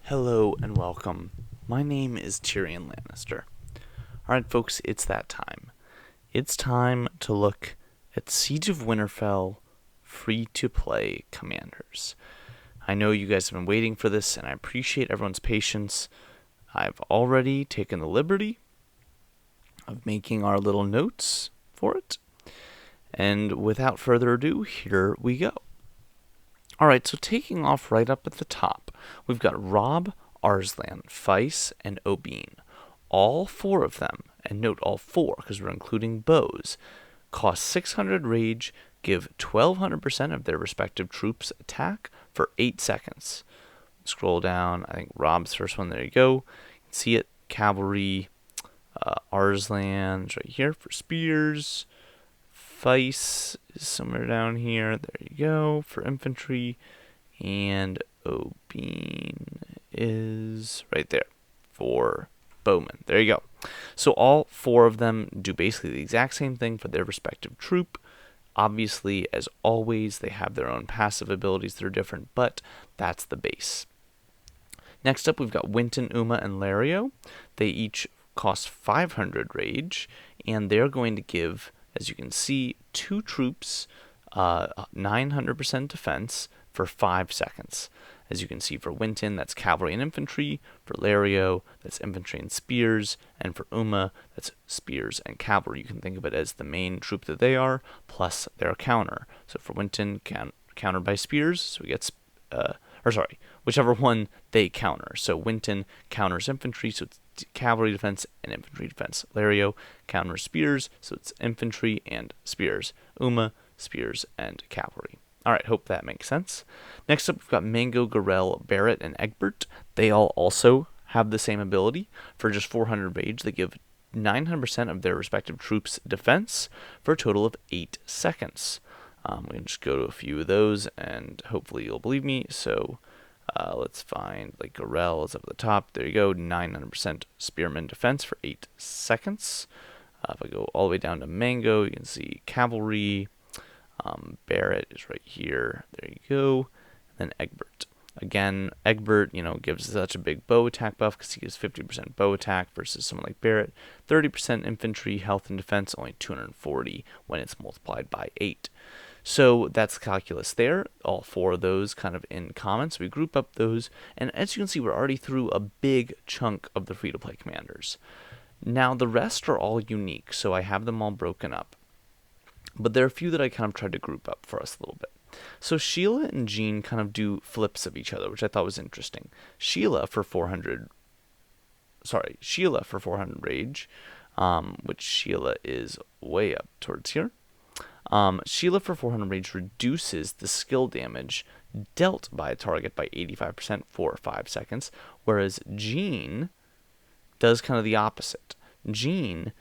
Hello and welcome. My name is Tyrion Lannister. Alright folks, it's that time. It's time to look at Siege of Winterfell free-to-play commanders. I know you guys have been waiting for this and I appreciate everyone's patience. I've already taken the liberty of making our little notes for it. And without further ado, here we go. Alright, so taking off right up at the top, we've got Robb, Arslan, Feiss, and Oberyn. All four of them, and note all four because we're including bows, cost 600 rage, give 1200% of their respective troops attack for 8 seconds. Scroll down, I think Robb's first one, there you go. You can see it, cavalry, Arslan's right here for spears. Feiss is somewhere down here. There you go for infantry, and Oberyn is right there for bowmen. There you go. So all four of them do basically the exact same thing for their respective troop. Obviously, as always, they have their own passive abilities that are different, but that's the base. Next up, we've got Wynton Uma and Lario. They each cost 500 rage, and they're going to give, as you can see, two troops 900% defense for 5 seconds. As you can see, for Wynton, that's cavalry and infantry. For Lario, that's infantry and spears. And for Uma, that's spears and cavalry. You can think of it as the main troop that they are, plus their counter. So for Wynton, countered by spears, so he gets, whichever one they counter. So Wynton counters infantry, so it's cavalry defense and infantry defense. Lario counters spears, so it's infantry and spears. Uma, spears and cavalry. Alright, hope that makes sense. Next up, we've got Mango, Guerrelle, Barrett, and Egbert. They all also have the same ability. For just 400 rage, they give 900% of their respective troops defense for a total of 8 seconds. We can just go to a few of those, and hopefully you'll believe me. So let's find, like, Guerrelle is up at the top. There you go, 900% spearman defense for 8 seconds. If I go all the way down to Mango, you can see cavalry. Barrett is right here. There you go. And then Eggbert. Again, Eggbert, gives such a big bow attack buff because he gives 50% bow attack versus someone like Barrett. 30% infantry, health, and defense, only 240 when it's multiplied by 8. So that's the calculus there. All four of those kind of in common. So we group up those. And as you can see, we're already through a big chunk of the free-to-play commanders. Now, the rest are all unique, so I have them all broken up. But there are a few that I kind of tried to group up for us a little bit. So Sheila and Jean kind of do flips of each other, which I thought was interesting. Sheila for 400 rage, which Sheila is way up towards here. Sheila for 400 rage reduces the skill damage dealt by a target by 85% for 5 seconds, whereas Jean does kind of the opposite. Jean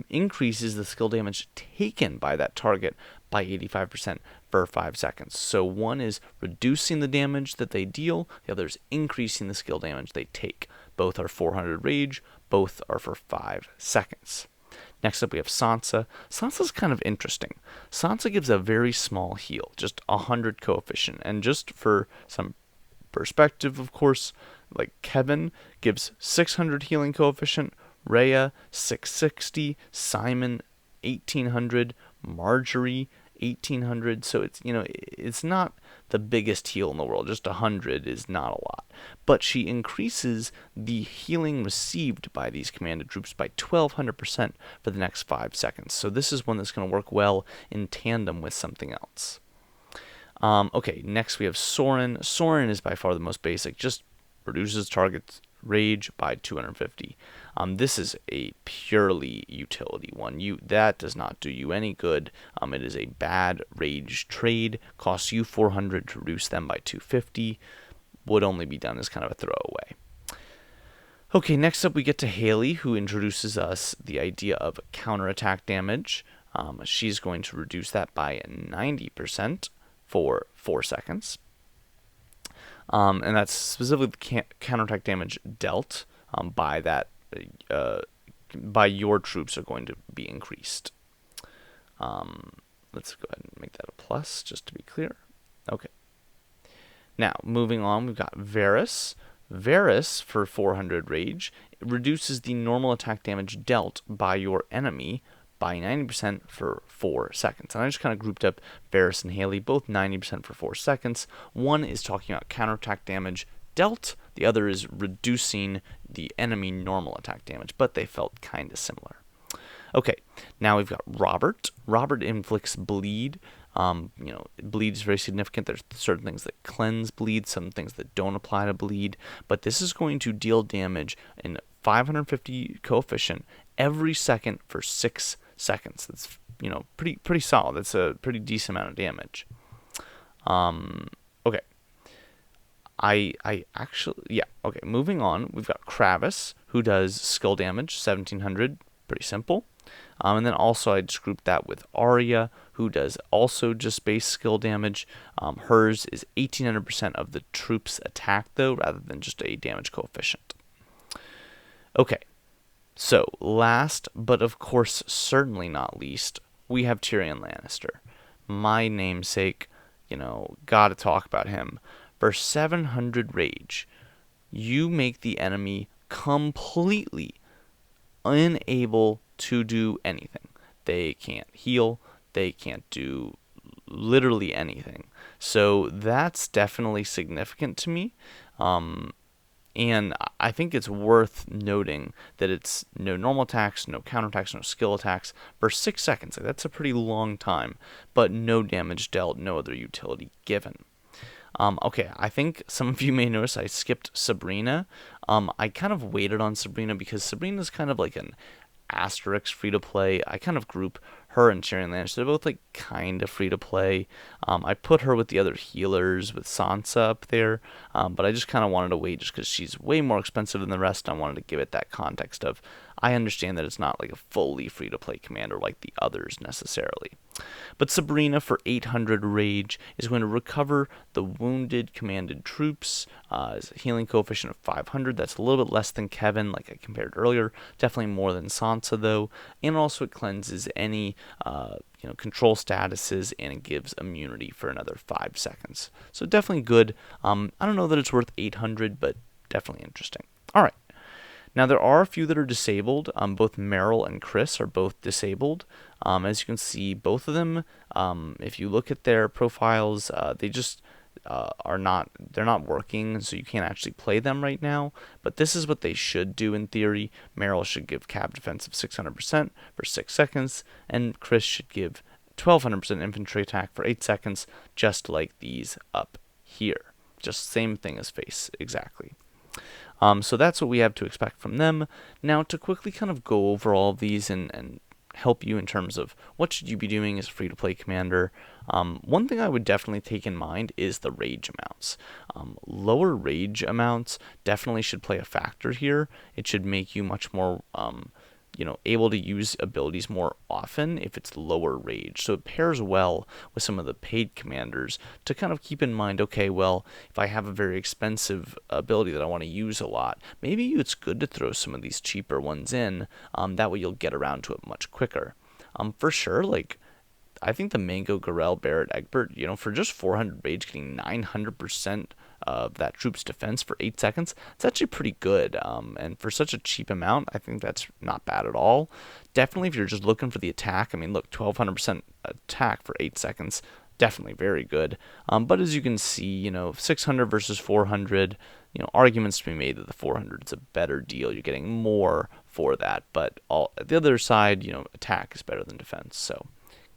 increases the skill damage taken by that target by 85% for 5 seconds. So one is reducing the damage that they deal, the other is increasing the skill damage they take. Both are 400 rage, both are for 5 seconds. Next up we have Sansa. Sansa's kind of interesting. Sansa gives a very small heal, just 100 coefficient, and just for some perspective, of course, like Kevin gives 600 healing coefficient, Rhea 660, Simon 1800, Marjorie 1800. So it's not the biggest heal in the world. Just 100 is not a lot. But she increases the healing received by these commanded troops by 1200% for the next 5 seconds. So this is one that's going to work well in tandem with something else. Okay, next we have Sauron. Sauron is by far the most basic. Just reduces target's rage by 250. This is a purely utility one. That does not do you any good. It is a bad rage trade. Costs you 400 to reduce them by 250. Would only be done as kind of a throwaway. Okay, next up we get to Haley, who introduces us the idea of counterattack damage. She's going to reduce that by 90% for 4 seconds. And that's specifically the counterattack damage dealt by that by your troops are going to be increased. Let's go ahead and make that a plus just to be clear. Okay. Now, moving on, we've got Varus. Varus, for 400 rage, reduces the normal attack damage dealt by your enemy by 90% for 4 seconds. And I just kind of grouped up Varus and Haley, both 90% for 4 seconds. One is talking about counterattack damage dealt, the other is reducing the enemy normal attack damage, but they felt kind of similar. Okay, now we've got Robert. Robert inflicts bleed. Bleed is very significant. There's certain things that cleanse bleed, some things that don't apply to bleed, but this is going to deal damage in 550 coefficient every second for 6 seconds. That's pretty solid. That's a pretty decent amount of damage. Okay. Okay, moving on, we've got Kravis, who does skill damage, 1700, pretty simple. And then also I just grouped that with Arya, who does also just base skill damage. Hers is 1800% of the troops attack, though, rather than just a damage coefficient. Okay, so last, but of course certainly not least, we have Tyrion Lannister. My namesake, gotta talk about him. For 700 rage, you make the enemy completely unable to do anything. They can't heal. They can't do literally anything. So that's definitely significant to me. And I think it's worth noting that it's no normal attacks, no counterattacks, no skill attacks for 6 seconds. That's a pretty long time, but no damage dealt, no other utility given. Okay, I think some of you may notice I skipped Sabrina. I kind of waited on Sabrina because Sabrina's kind of like an asterisk free-to-play. I kind of group her and Tyrion Lannister. They're both like kind of free-to-play. I put her with the other healers, with Sansa up there, but I just kind of wanted to wait just because she's way more expensive than the rest. I wanted to give it that context of, I understand that it's not like a fully free-to-play commander like the others necessarily. But Sabrina, for 800 rage, is going to recover the wounded commanded troops. Is a healing coefficient of 500. That's a little bit less than Kevin, like I compared earlier. Definitely more than Sansa, though. And also it cleanses any control statuses, and it gives immunity for another 5 seconds. So definitely good. I don't know that it's worth 800, but definitely interesting. All right. Now, there are a few that are disabled. Both Meryl and Chris are both disabled. As you can see, both of them, if you look at their profiles, they just they're not working, so you can't actually play them right now. But this is what they should do in theory. Meryl should give cab defense of 600% for 6 seconds, and Chris should give 1200% infantry attack for 8 seconds, just like these up here. Just same thing as face, exactly. So that's what we have to expect from them. Now, to quickly kind of go over all of these and help you in terms of what should you be doing as a free-to-play commander, one thing I would definitely take in mind is the rage amounts. Lower rage amounts definitely should play a factor here. It should make you much more able to use abilities more often if it's lower rage. So it pairs well with some of the paid commanders to kind of keep in mind, okay, well, if I have a very expensive ability that I want to use a lot, maybe it's good to throw some of these cheaper ones in. That way you'll get around to it much quicker. For sure, I think the Mango, Guerrelle, Barrett, Egbert, for just 400 rage, getting 900% of that troop's defense for 8 seconds, it's actually pretty good. And for such a cheap amount, I think that's not bad at all. Definitely, if you're just looking for the attack, look, 1200% attack for 8 seconds, definitely very good. But as you can see, 600 versus 400, arguments to be made that the 400 is a better deal. You're getting more for that. But at the other side, attack is better than defense. So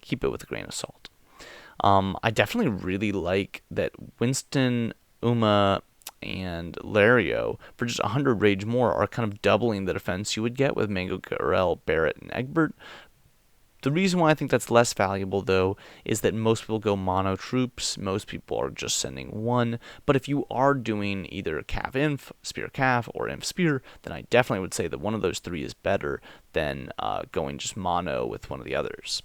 keep it with a grain of salt. I definitely really like that Wynton Uma and Lario, for just 100 rage more, are kind of doubling the defense you would get with Mango, Guerrelle, Barrett, and Egbert. The reason why I think that's less valuable, though, is that most people go mono troops. Most people are just sending one. But if you are doing either Cav Inf, Spear Cav, or Inf Spear, then I definitely would say that one of those three is better than going just mono with one of the others.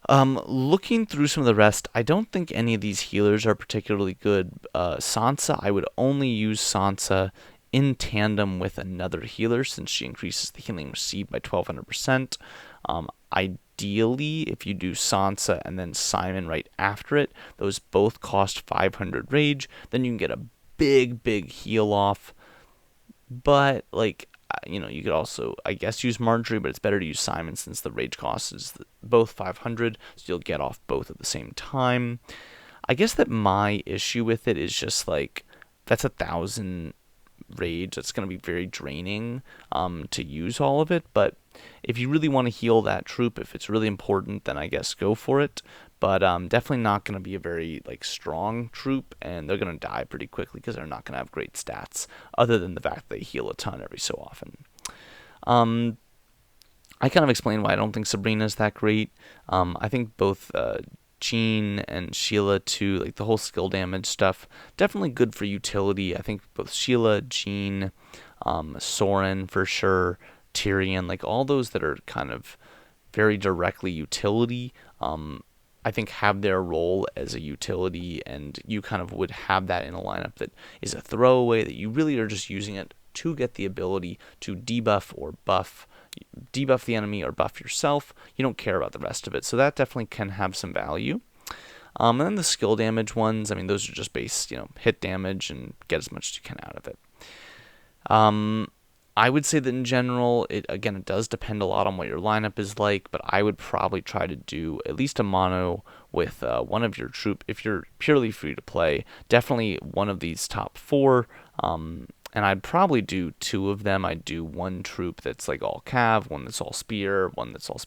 Looking through some of the rest, I don't think any of these healers are particularly good. Sansa, I would only use Sansa in tandem with another healer since she increases the healing received by 1200%. Ideally, if you do Sansa and then Simon right after it, those both cost 500 rage, then you can get a big heal off. But, like, you know, you could also, I guess, use Marjorie, but it's better to use Simon since the rage cost is both 500, so you'll get off both at the same time. I guess that my issue with it is just, like, that's 1,000 rage. That's going to be very draining to use all of it, but if you really want to heal that troop, if it's really important, then I guess go for it. But definitely not going to be a very like strong troop, and they're going to die pretty quickly because they're not going to have great stats, other than the fact that they heal a ton every so often. I kind of explained why I don't think Sabrina is that great. I think both Jean and Sheila too, like the whole skill damage stuff, definitely good for utility. I think both Sheila, Jean, Sauron for sure, Tyrion, like all those that are kind of very directly utility, I think have their role as a utility, and you kind of would have that in a lineup that is a throwaway, that you really are just using it to get the ability to debuff or debuff the enemy or buff yourself. You don't care about the rest of it, so that definitely can have some value. And then the skill damage ones, I mean, those are just based, you know, hit damage and get as much as you can out of it. I would say that in general, it does depend a lot on what your lineup is like, but I would probably try to do at least a mono with one of your troop. If you're purely free to play, definitely one of these top four, and I'd probably do two of them. I'd do one troop that's like all cav, one that's all spear, one that's all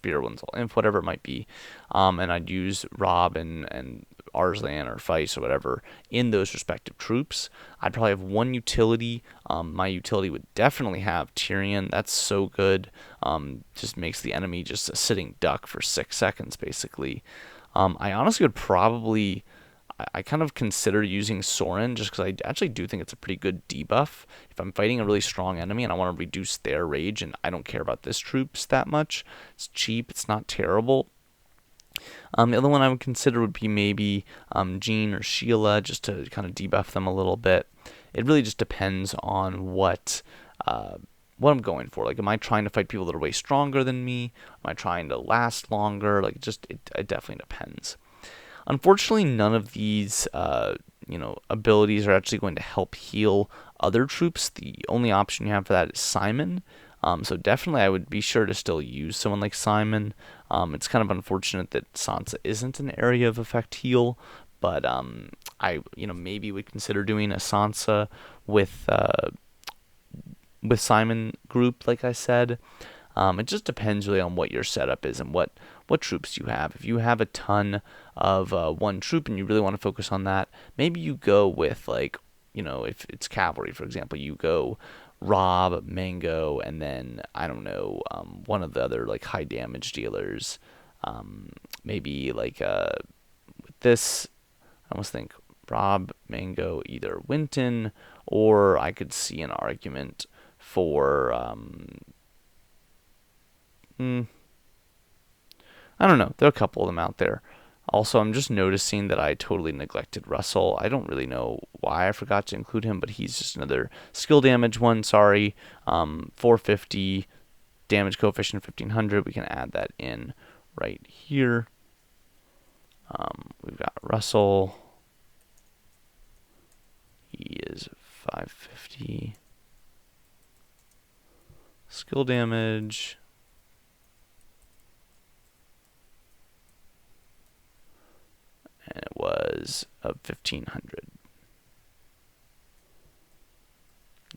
inf, whatever it might be, and I'd use Rob and Arslan or Feist or whatever in those respective troops. I'd probably have one utility. My utility would definitely have Tyrion. That's so good. Just makes the enemy just a sitting duck for 6 seconds, basically. I honestly would probably... I kind of consider using Sauron just because I actually do think it's a pretty good debuff. If I'm fighting a really strong enemy and I want to reduce their rage and I don't care about this troops that much, it's cheap, it's not terrible. The other one I would consider would be maybe Jean or Sheila, just to kind of debuff them a little bit. It really just depends on what I'm going for. Like, am I trying to fight people that are way stronger than me? Am I trying to last longer? Like, it definitely depends. Unfortunately, none of these abilities are actually going to help heal other troops. The only option you have for that is Simon. So definitely I would be sure to still use someone like Simon. It's kind of unfortunate that Sansa isn't an area of effect heal, but I maybe would consider doing a Sansa with Simon group, like I said. It just depends really on what your setup is and what troops you have. If you have a ton of one troop and you really want to focus on that, maybe you go with, like, if it's cavalry, for example, you go Rob, Mango, and then, I don't know, one of the other, like, high damage dealers. Maybe, like, with this, I almost think Rob, Mango, either Wynton, or I could see an argument for... I don't know. There are a couple of them out there. Also, I'm just noticing that I totally neglected Russell. I don't really know why I forgot to include him, but he's just another skill damage one. Sorry. 450, damage coefficient 1500. We can add that in right here. We've got Russell. He is 550. Skill damage. And it was of 1500.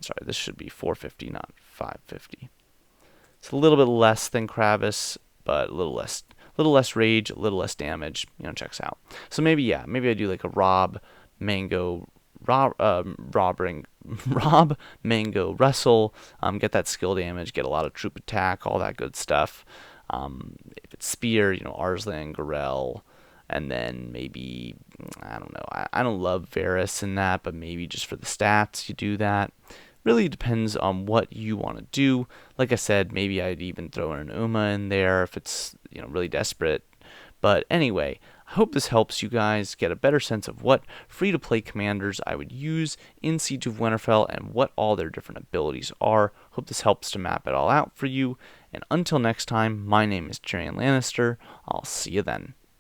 Sorry, this should be 450, not 550. It's a little bit less than Kravis, but a little less rage, a little less damage. Checks out. So maybe I do like a Rob, Mango, Rob, Mango, Russell. Get that skill damage, get a lot of troop attack, all that good stuff. If it's spear, Arslan, Guerrelle. And then maybe, I don't know, I don't love Varus in that, but maybe just for the stats you do that. Really depends on what you want to do. Like I said, maybe I'd even throw in an Uma in there if it's, really desperate. But anyway, I hope this helps you guys get a better sense of what free-to-play commanders I would use in Siege of Winterfell and what all their different abilities are. Hope this helps to map it all out for you. And until next time, my name is Tyrion Lannister. I'll see you then.